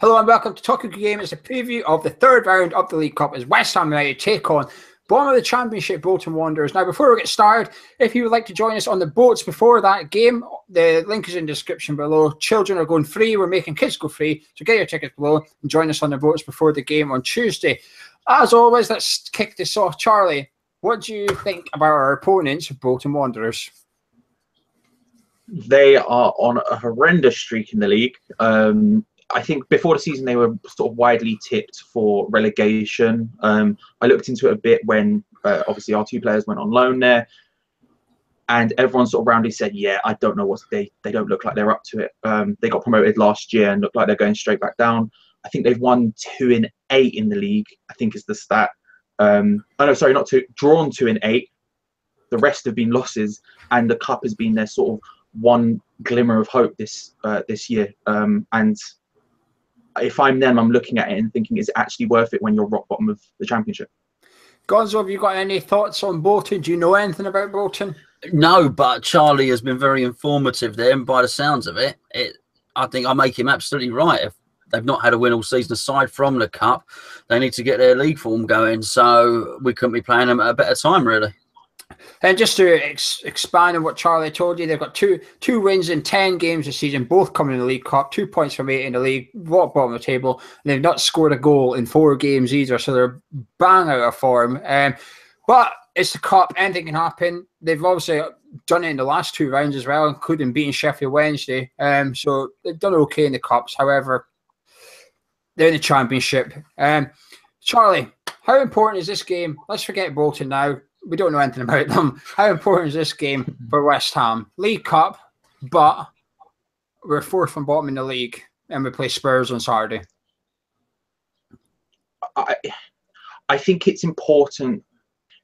Hello and welcome to Talking Game. It's a preview of the third round of the League Cup as West Ham United take on bottom of the Championship Bolton Wanderers. Now, before we get started, if you would like to join us on the boats before that game, the link is in the description below. Children are going free. We're making kids go free. So get your tickets below and join us on the boats before the game on Tuesday. As always, let's kick this off. Charlie, what do you think about our opponents, Bolton Wanderers? They are on a horrendous streak in the league. I think before the season they were sort of widely tipped for relegation. I looked into it a bit when obviously our two players went on loan there, and everyone sort of roundly said, "Yeah, I don't know what they don't look like they're up to it." They got promoted last year and look like they're going straight back down. I think they've won 2 in 8 in the league, I think is the stat. Oh no, sorry, not 2. Drawn 2 in 8. The rest have been losses, and the cup has been their sort of one glimmer of hope this year. And if I'm them, I'm looking at it and thinking, is it actually worth it when you're rock bottom of the Championship? Gonzo, have you got any thoughts on Bolton? Do you know anything about Bolton? No, but Charlie has been very informative there, and by the sounds of it, I think I make him absolutely right. If they've not had a win all season aside from the cup, they need to get their league form going. So we couldn't be playing them at a better time, really. And just to expand on what Charlie told you, they've got two wins in 10 games this season, both coming in the League Cup, 2 points from 8 in the league, rock bottom of the table. And they've not scored a goal in 4 games either, so they're bang out of form. But it's the Cup, anything can happen. They've obviously done it in the last 2 rounds as well, including beating Sheffield Wednesday. So they've done okay in the Cups. However, they're in the Championship. Charlie, how important is this game? Let's forget Bolton now. We don't know anything about them. How important is this game for West Ham? League Cup, but we're 4th from bottom in the league, and we play Spurs on Saturday. I think it's important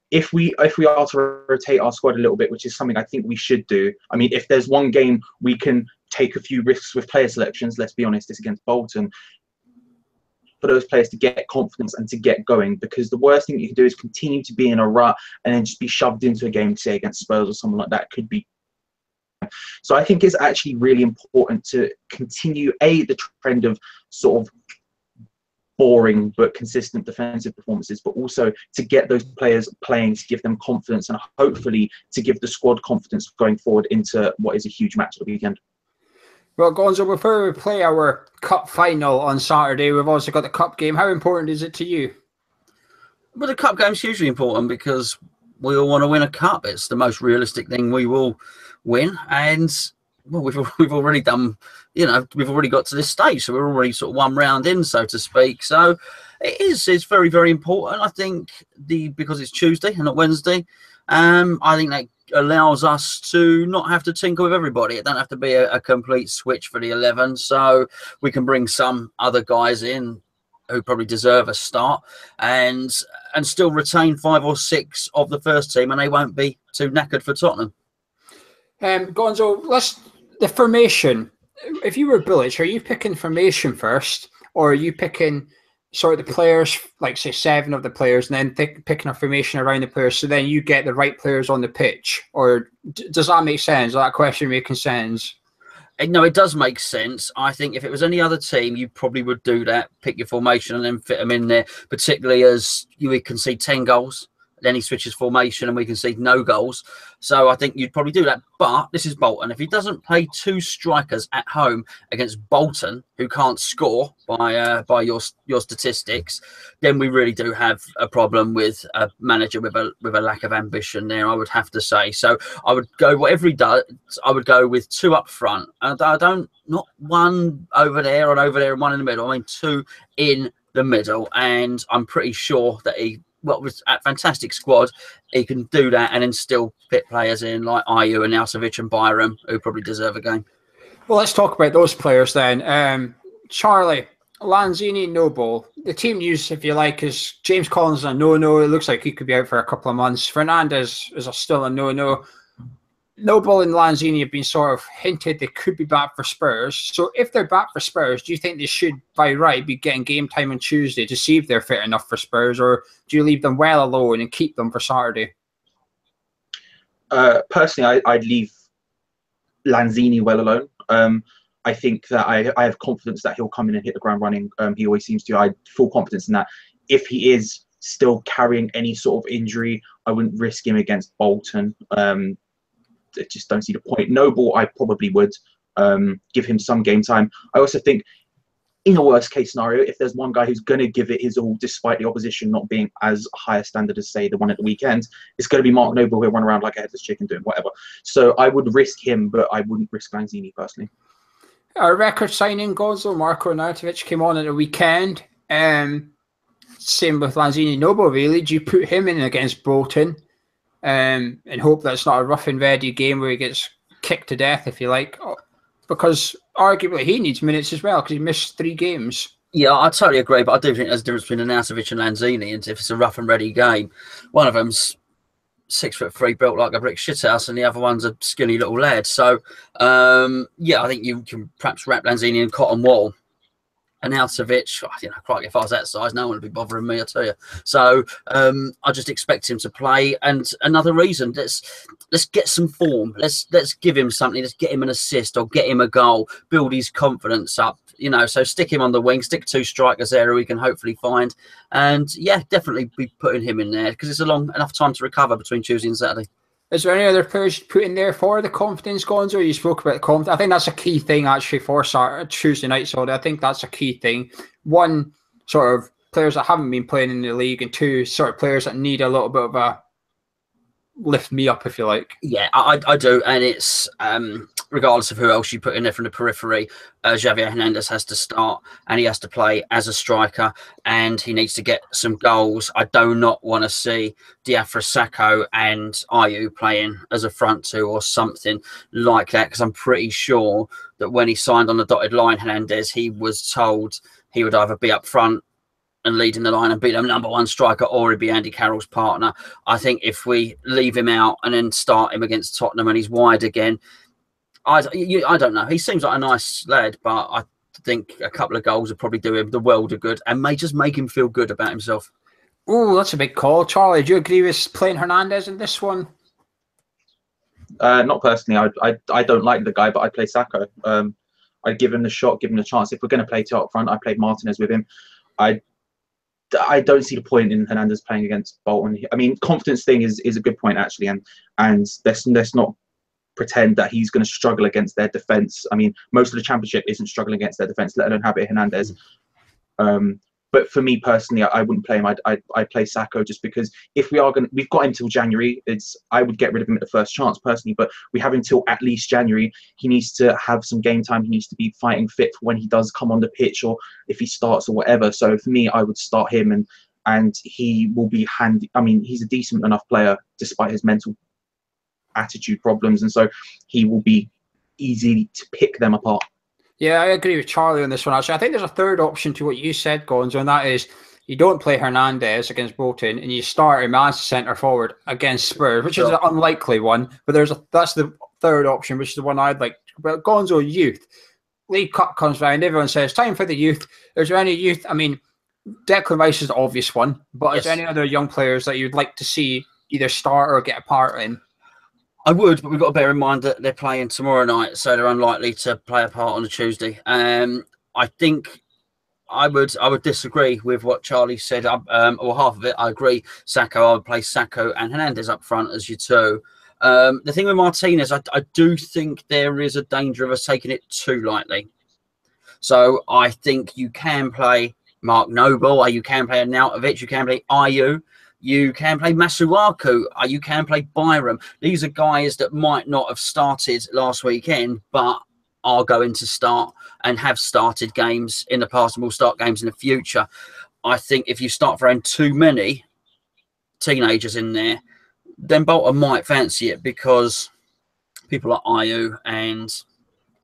if we are to rotate our squad a little bit, which is something I think we should do. I mean, if there's one game we can take a few risks with player selections, let's be honest, it's against Bolton, for those players to get confidence and to get going, because the worst thing you can do is continue to be in a rut and then just be shoved into a game, say against Spurs or something like that. Could be. So I think it's actually really important to continue the trend of sort of boring but consistent defensive performances, but also to get those players playing, to give them confidence, and hopefully to give the squad confidence going forward into what is a huge match of the weekend. Well, Gonzo, before we play our cup final on Saturday, we've also got the cup game. How important is it to you? Well, the cup game's hugely important because we all want to win a cup. It's the most realistic thing we will win. And, well, we've already done, we've already got to this stage. So we're already sort of 1 round in, so to speak. So it's very, very important. I think because it's Tuesday and not Wednesday, I think that allows us to not have to tinker with everybody. It don't have to be a complete switch for the 11, so we can bring some other guys in who probably deserve a start and still retain 5 or 6 of the first team, and they won't be too knackered for Tottenham. Gonzo, the formation. If you were Bilic, are you picking formation first, or are you picking sort of the players, like say 7 of the players, and then picking a formation around the players, so then you get the right players on the pitch? Or does that make sense? Is that question making sense? No, it does make sense. I think if it was any other team, you probably would do that, pick your formation and then fit them in there, particularly as we can see 10 goals. Then he switches formation and we can see no goals. So I think you'd probably do that. But this is Bolton. If he doesn't play 2 strikers at home against Bolton, who can't score by your statistics, then we really do have a problem with a manager with a lack of ambition there, I would have to say. So I would go, whatever he does, I would go with 2 up front. And not 1 over there and 1 in the middle. I mean 2 in the middle. And I'm pretty sure that with a fantastic squad, he can do that and then still fit players in like Ayew and Alcevic and Byram, who probably deserve a game. Well, let's talk about those players then. Charlie, Lanzini, no ball. The team news, if you like, is James Collins is a no-no. It looks like he could be out for a couple of months. Hernandez is still a no-no. Noble and Lanzini have been sort of hinted they could be back for Spurs. So if they're back for Spurs, do you think they should, by right, be getting game time on Tuesday to see if they're fit enough for Spurs, or do you leave them well alone and keep them for Saturday? Personally, I'd leave Lanzini well alone. I think that I have confidence that he'll come in and hit the ground running. He always seems to. I have full confidence in that. If he is still carrying any sort of injury, I wouldn't risk him against Bolton. I just don't see the point. Noble, I probably would give him some game time. I also think, in a worst case scenario, if there's one guy who's going to give it his all, despite the opposition not being as high a standard as, say, the one at the weekend, it's going to be Mark Noble, who'll run around like a headless chicken doing whatever. So I would risk him, but I wouldn't risk Lanzini personally. Our record signing, Gonzo, Marko Arnautovic came on at the weekend. Same with Lanzini Noble, really. Do you put him in against Bolton and hope that's not a rough and ready game where he gets kicked to death, if you like? Because arguably he needs minutes as well because he missed 3 games. Yeah, I totally agree, but I do think there's a difference between Arnautovic and Lanzini, and if it's a rough and ready game, one of them's 6'3", built like a brick shithouse, and the other one's a skinny little lad. So, yeah, I think you can perhaps wrap Lanzini in cotton wool. Arnautovic, quite if I was that size, no one would be bothering me, I tell you. So I just expect him to play. And another reason, let's get some form. Let's give him something. Let's get him an assist or get him a goal. Build his confidence up. So stick him on the wing. Stick 2 strikers there who we can hopefully find. And yeah, definitely be putting him in there because it's a long enough time to recover between Tuesday and Saturday. Is there any other players you put in there for the confidence, Gonzo? You spoke about the confidence. I think that's a key thing, actually, for Tuesday night. So I think that's a key thing. One, sort of players that haven't been playing in the league, and 2, sort of players that need a little bit of a lift me up, if you like. Yeah, I do. And it's regardless of who else you put in there from the periphery, Javier Hernandez has to start and he has to play as a striker and he needs to get some goals. I do not want to see Diafra Sakho and Ayew playing as a front 2 or something like that, because I'm pretty sure that when he signed on the dotted line, Hernandez, he was told he would either be up front and leading the line and be the #1 striker, or he'd be Andy Carroll's partner. I think if we leave him out and then start him against Tottenham and he's wide again, I don't know. He seems like a nice lad, but I think a couple of goals would probably do him the world of good and may just make him feel good about himself. Oh, that's a big call. Charlie, do you agree with playing Hernandez in this one? Not personally. I don't like the guy, but I'd play Sakho. I'd give him the shot, give him the chance. If we're going to play 2 up front, I played Martinez with him. I don't see the point in Hernandez playing against Bolton. I mean, confidence thing is a good point, actually, and let's not pretend that he's going to struggle against their defence. I mean, most of the Championship isn't struggling against their defence, let alone Javier Hernandez. But for me personally, I wouldn't play him. I'd play Sakho just because if we've got him till January. I would get rid of him at the first chance personally, but we have him till at least January. He needs to have some game time. He needs to be fighting fit for when he does come on the pitch or if he starts or whatever. So for me, I would start him and he will be handy. I mean, he's a decent enough player despite his mental attitude problems, and so he will be easy to pick them apart. Yeah, I agree with Charlie on this one, actually. I think there's a third option to what you said, Gonzo, and that is you don't play Hernandez against Bolton and you start him as centre forward against Spurs, which is an unlikely one, but that's the third option, which is the one I'd like. But Gonzo, youth. League Cup comes round, everyone says, time for the youth. Is there any youth? I mean, Declan Rice is the obvious one, but is there any other young players that you'd like to see either start or get a part in? I would, but we've got to bear in mind that they're playing tomorrow night, so they're unlikely to play a part on a Tuesday. I think I would disagree with what Charlie said, or half of it. I agree. I would play Sakho and Hernandez up front as your 2. The thing with Martinez, I do think there is a danger of us taking it too lightly. So I think you can play Mark Noble, or you can play Arnautovic, you can play Ayew. You can play Masuaku. You can play Byram. These are guys that might not have started last weekend, but are going to start and have started games in the past and will start games in the future. I think if you start throwing too many teenagers in there, then Bolton might fancy it because people like Ayew and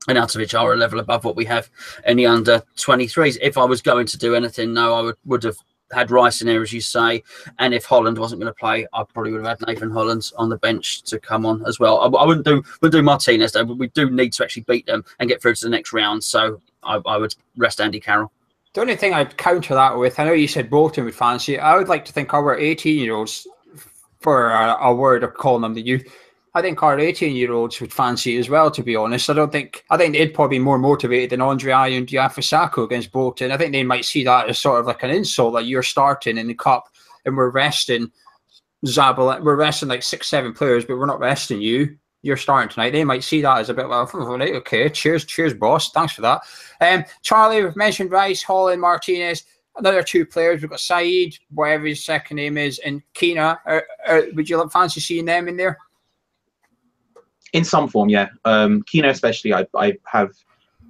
Arnautovic are a level above what we have in the under-23s. If I was going to do anything, no, I would have had Rice in there, as you say, and if Holland wasn't going to play, I probably would have had Nathan Holland on the bench to come on as well. I wouldn't do Martinez though, but we do need to actually beat them and get through to the next round. So I would rest Andy Carroll. The only thing I'd counter that with, I know you said Bolton would fancy it. I would like to think our 18-year-olds, for a word of calling them the youth, I think our 18-year-olds would fancy it as well, to be honest. I think they'd probably be more motivated than Andre Ayew and Diafra Sakho against Bolton. I think they might see that as sort of like an insult, like you're starting in the cup and we're resting Zabal. We're resting like 6-7 players, but we're not resting you. You're starting tonight. They might see that as a bit, well, right, okay, cheers, boss. Thanks for that. Charlie, we've mentioned Rice, Holland, Martinez. Another 2 players. We've got Saeed, whatever his second name is, and Keena. Would you fancy seeing them in there? In some form, yeah. Keena especially, I have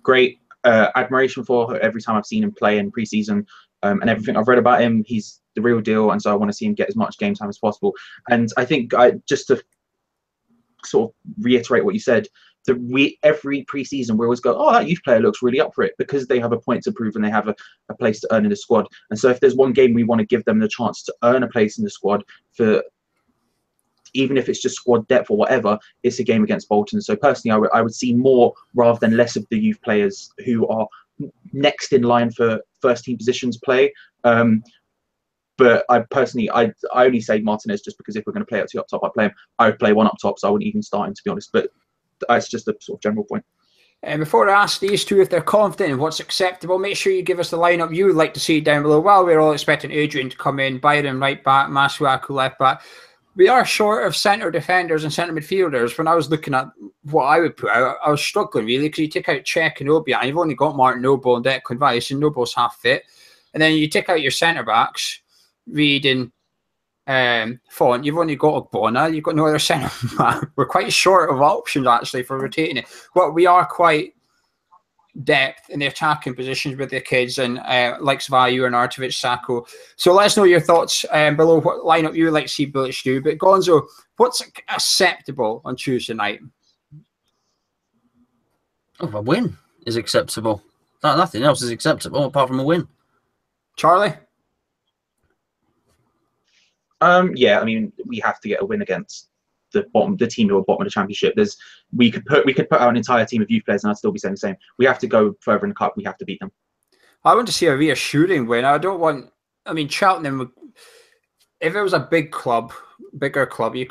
great admiration for every time I've seen him play in preseason, and everything I've read about him. He's the real deal, and so I want to see him get as much game time as possible. And I think just to sort of reiterate what you said, every preseason we always go, oh, that youth player looks really up for it, because they have a point to prove and they have a place to earn in the squad. And so if there's one game we want to give them the chance to earn a place in the squad, for even if it's just squad depth or whatever, it's a game against Bolton. So personally, I would see more rather than less of the youth players who are next in line for first team positions play. But I personally, I only say Martinez just because if we're going to play at 2 up top, I would play 1 up top, so I wouldn't even start him, to be honest. But that's just a sort of general point. And before I ask these 2 if they're confident in what's acceptable, make sure you give us the lineup you would like to see down below. While we're all expecting Adrian to come in, Byron right back, Masuaku left back, we are short of centre defenders and centre midfielders. When I was looking at what I would put out, I was struggling really, because you take out Cech and Obiang, you've only got Martin Noble and Declan Rice, and Noble's half fit. And then you take out your centre backs, Reid and Font, you've only got Ogbonna, you've got no other centre back. We're quite short of options actually for rotating it. Well, we are quite depth in the attacking positions with the kids, and likes Vayu and Artovic, Sakho. So let us know your thoughts below what lineup you would like to see Bilic do. But Gonzo, what's acceptable on Tuesday night? Oh, a win is acceptable. Nothing else is acceptable apart from a win. Charlie? Yeah, I mean, we have to get a win against the team who are bottom of the championship. We could put out an entire team of youth players, and I'd still be saying the same. We have to go further in the cup. We have to beat them. I want to see a reassuring win. I don't want. I mean, Cheltenham. If it was a bigger club, you'd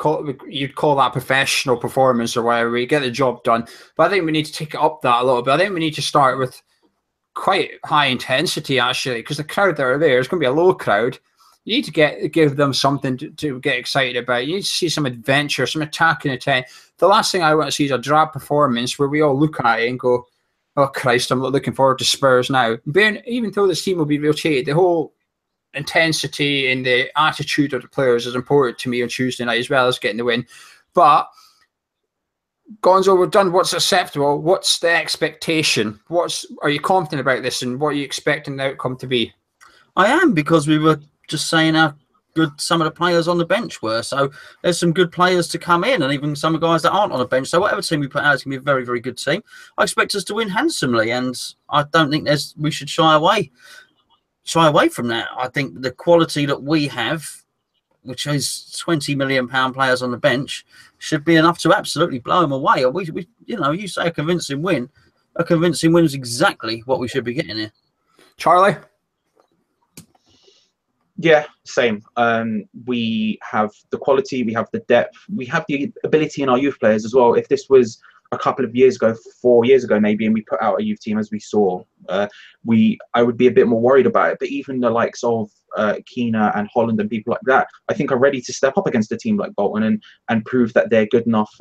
call that professional performance or whatever. We get the job done. But I think we need to take it up that a little bit. I think we need to start with quite high intensity actually, because the crowd that are there is going to be a low crowd. You need to give them something to get excited about. You need to see some adventure, some attacking intent. The last thing I want to see is a drab performance where we all look at it and go, oh, Christ, I'm not looking forward to Spurs now. Even though this team will be rotated, the whole intensity and the attitude of the players is important to me on Tuesday night, as well as getting the win. But, Gonzo, we've done what's acceptable. What's the expectation? Are you confident about this, and what are you expecting the outcome to be? I am, because we were just saying how good some of the players on the bench were. So there's some good players to come in, and even some guys that aren't on the bench. So whatever team we put out is going to be a very, very good team. I expect us to win handsomely, and I don't think we should shy away from that. I think the quality that we have, which is £20 million players on the bench, should be enough to absolutely blow them away. You say a convincing win. A convincing win is exactly what we should be getting here. Charlie? Yeah, same. We have the quality, we have the depth, we have the ability in our youth players as well. If this was a couple of years ago, 4 years ago maybe, and we put out a youth team as we saw, I would be a bit more worried about it. But even the likes of Keena and Holland and people like that, I think are ready to step up against a team like Bolton and prove that they're good enough,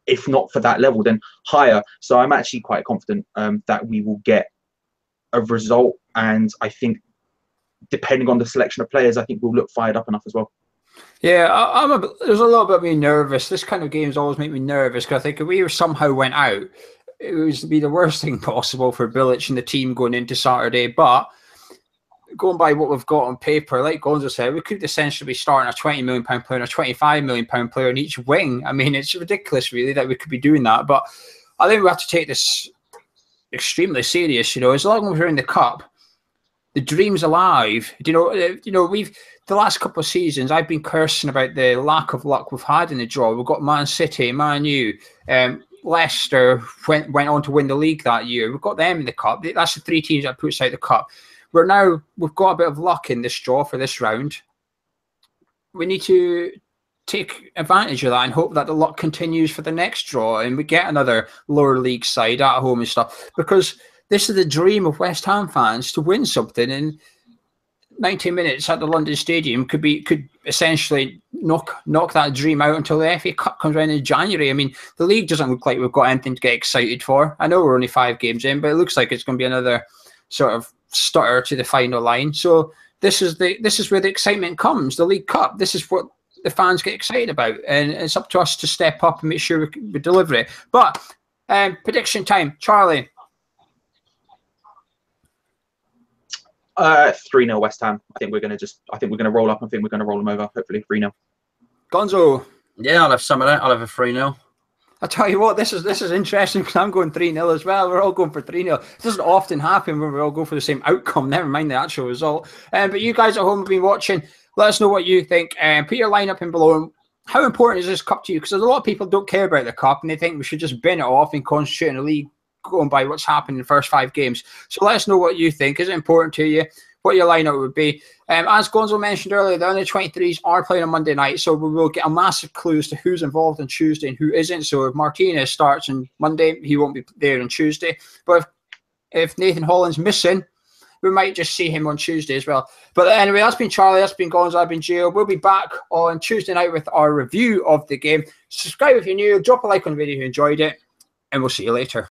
if not for that level, then higher. So I'm actually quite confident that we will get a result, and I think depending on the selection of players, I think we'll look fired up enough as well. Yeah, there's a little bit of me nervous. This kind of games always make me nervous, because I think if we somehow went out, it would be the worst thing possible for Bilic and the team going into Saturday. But going by what we've got on paper, like Gonzo said, we could essentially be starting a £20 million player and a £25 million player in each wing. I mean, it's ridiculous, really, that we could be doing that. But I think we have to take this extremely serious. As long as we're in the cup, the dream's alive. We've the last couple of seasons, I've been cursing about the lack of luck we've had in the draw. We've got Man City, Man U, Leicester went on to win the league that year. We've got them in the cup. That's the 3 teams that puts out the cup. We've got a bit of luck in this draw for this round. We need to take advantage of that and hope that the luck continues for the next draw and we get another lower league side at home and stuff, because this is the dream of West Ham fans, to win something, and 90 minutes at the London Stadium could essentially knock that dream out until the FA Cup comes around in January. I mean, the league doesn't look like we've got anything to get excited for. I know we're only 5 games in, but it looks like it's going to be another sort of stutter to the final line. So this is where the excitement comes, the League Cup. This is what the fans get excited about, and it's up to us to step up and make sure we deliver it. But prediction time, Charlie. 3-0 West Ham. I think we're going to roll up. I think we're going to roll them over. Hopefully 3-0. Gonzo. Yeah, I'll have some of that. I'll have a 3-0. I tell you what, this is interesting, because I'm going 3-0 as well. We're all going for 3-0. It doesn't often happen when we all go for the same outcome, never mind the actual result. But you guys at home have been watching. Let us know what you think. Put your lineup in below. How important is this cup to you? Because a lot of people don't care about the cup and they think we should just bin it off and concentrate on the league, going by what's happened in the first 5 games. So let us know what you think. Is it important to you? What your lineup would be? As Gonzo mentioned earlier, the under-23s are playing on Monday night, so we will get a massive clue as to who's involved on Tuesday and who isn't. So if Martinez starts on Monday, he won't be there on Tuesday. But if Nathan Holland's missing, we might just see him on Tuesday as well. But anyway, that's been Charlie, that's been Gonzo, I've been Gio. We'll be back on Tuesday night with our review of the game. Subscribe if you're new, drop a like on the video if you enjoyed it, and we'll see you later.